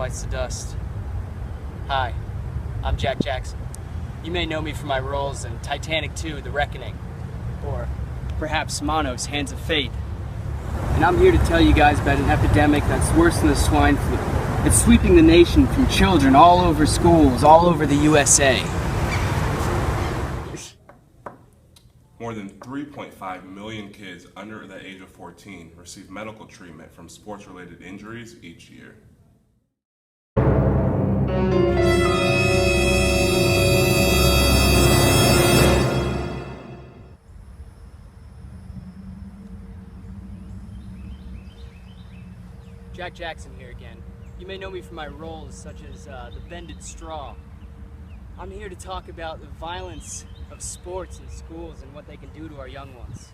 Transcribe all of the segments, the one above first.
bites the dust. Hi, I'm Jack Jackson. You may know me from my roles in Titanic 2, The Reckoning, or perhaps Mono's Hands of Fate. And I'm here to tell you guys about an epidemic that's worse than the swine flu. It's sweeping the nation from children all over schools, all over the USA. More than 3.5 million kids under the age of 14 receive medical treatment from sports-related injuries each year. Jack Jackson here again. You may know me from my roles such as the Bended Straw. I'm here to talk about the violence of sports in schools and what they can do to our young ones.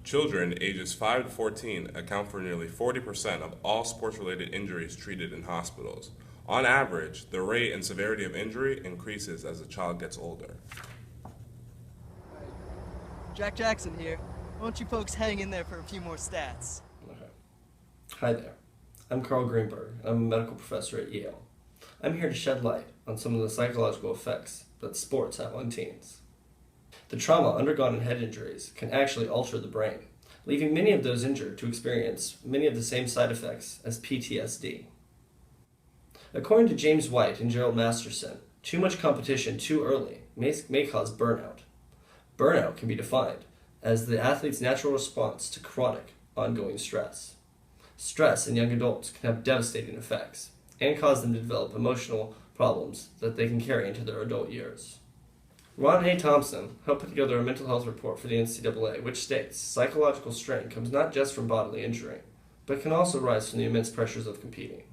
Children ages 5 to 14 account for nearly 40% of all sports-related injuries treated in hospitals. On average, the rate and severity of injury increases as the child gets older. Jack Jackson here. Why don't you folks hang in there for a few more stats? Okay. Hi there. I'm Carl Greenberg. I'm a medical professor at Yale. I'm here to shed light on some of the psychological effects that sports have on teens. The trauma undergone in head injuries can actually alter the brain, leaving many of those injured to experience many of the same side effects as PTSD. According to James White and Gerald Masterson, too much competition too early may cause burnout. Burnout can be defined as the athlete's natural response to chronic, ongoing stress. Stress in young adults can have devastating effects and cause them to develop emotional problems that they can carry into their adult years. Ron A. Thompson helped put together a mental health report for the NCAA, which states psychological strain comes not just from bodily injury, but can also rise from the immense pressures of competing.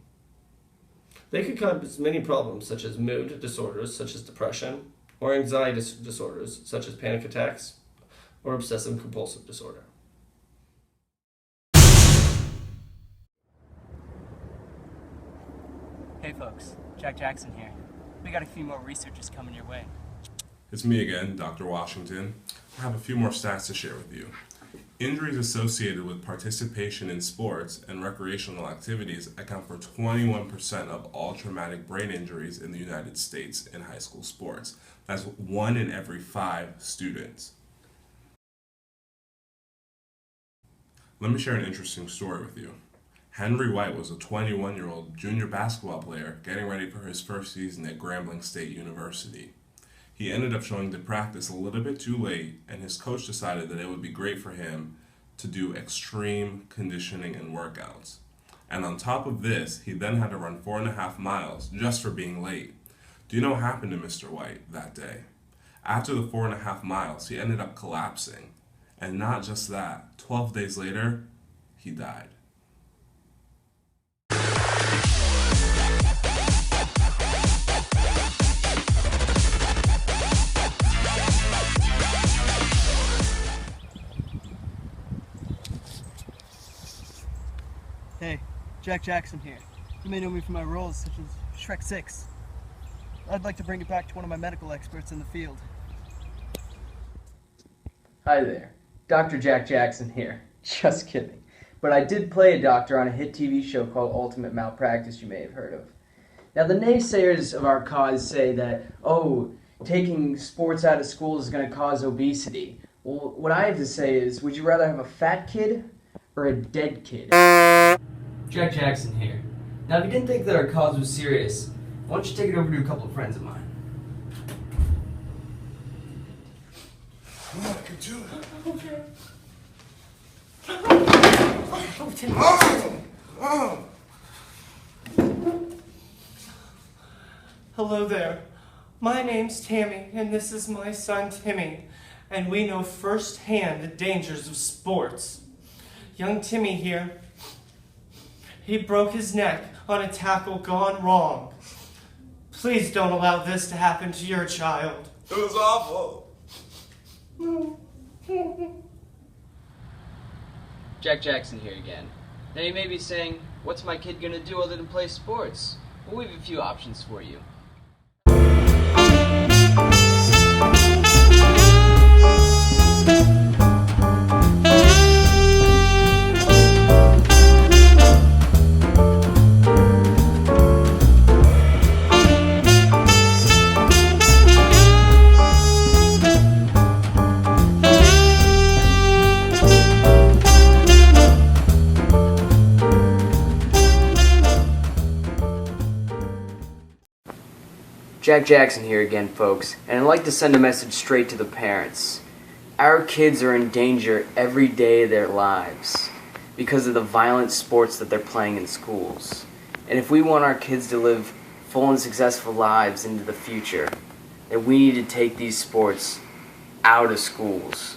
They could cause many problems such as mood disorders such as depression, or anxiety disorders such as panic attacks, or obsessive compulsive disorder. Hey folks, Jack Jackson here. We got a few more researchers coming your way. It's me again, Dr. Washington. I have a few more stats to share with you. Injuries associated with participation in sports and recreational activities account for 21% of all traumatic brain injuries in the United States in high school sports. That's 1 in every 5 students. Let me share an interesting story with you. Henry White was a 21-year-old junior basketball player getting ready for his first season at Grambling State University. He ended up showing to practice a little bit too late, and his coach decided that it would be great for him to do extreme conditioning and workouts. And on top of this, he then had to run 4.5 miles just for being late. Do you know what happened to Mr. White that day? After the 4.5 miles, he ended up collapsing. And not just that, 12 days later, he died. Hey, Jack Jackson here. You may know me from my roles such as Shrek 6. I'd like to bring it back to one of my medical experts in the field. Hi there, Dr. Jack Jackson here. Just kidding. But I did play a doctor on a hit TV show called Ultimate Malpractice you may have heard of. Now the naysayers of our cause say that, taking sports out of schools is going to cause obesity. Well, what I have to say is, would you rather have a fat kid or a dead kid? Jack Jackson here. Now if you didn't think that our cause was serious, why don't you take it over to a couple of friends of mine? I can do it. Okay. Hello there. My name's Tammy, and this is my son Timmy, and we know firsthand the dangers of sports. Young Timmy here, he broke his neck on a tackle gone wrong. Please don't allow this to happen to your child. It was awful. Jack Jackson here again. Now you may be saying, what's my kid gonna do other than play sports? Well, we have a few options for you. Jack Jackson here again, folks, and I'd like to send a message straight to the parents. Our kids are in danger every day of their lives because of the violent sports that they're playing in schools. And if we want our kids to live full and successful lives into the future, then we need to take these sports out of schools.